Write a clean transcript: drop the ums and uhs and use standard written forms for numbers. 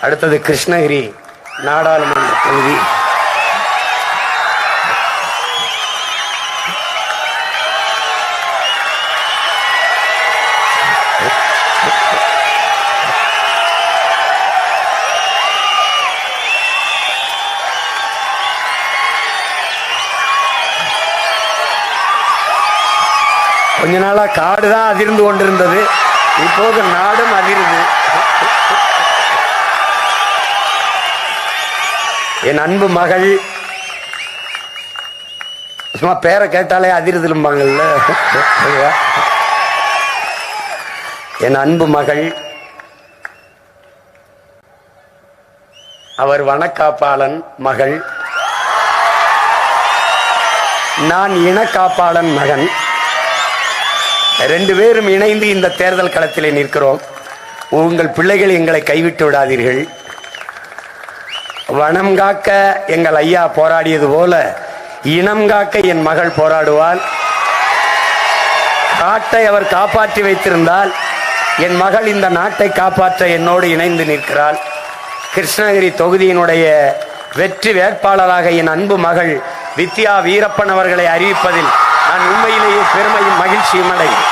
அடுத்தது கிருஷ்ணகிரி நாடாளுமன்ற தொகுதி. கொஞ்ச நாளா காடுதான் அதிர்ந்து கொண்டிருந்தது, இப்போது நாடும் அதிர்ந்து. என் அன்பு மகள், சும்மா பேரை கேட்டாலே அதிர்திலும்பாங்கல்ல, என் அன்பு மகள், அவர் வனக்காப்பாளன் மகள், நான் இனக்காப்பாளன் மகன். ரெண்டு பேரும் இணைந்து இந்த தேர்தல் களத்திலே நிற்கிறோம். உங்கள் பிள்ளைகள் எங்களை கைவிட்டு விடாதீர்கள். வனம் காக்க எங்கள் ஐயா போராடியது போல இனம் காக்க என் மகள் போராடுவாள். காட்டை அவர் காப்பாற்றி வைத்திருந்தால் என் மகள் இந்த நாட்டை காப்பாற்ற என்னோடு இணைந்து நிற்கிறாள். கிருஷ்ணகிரி தொகுதியினுடைய வெற்றி வேட்பாளராக என் அன்பு மகள் வித்யா வீரப்பன் அவர்களை அறிவிப்பதில் நான் உண்மையிலேயே பெருமையும் மகிழ்ச்சியும் அடைகிறேன்.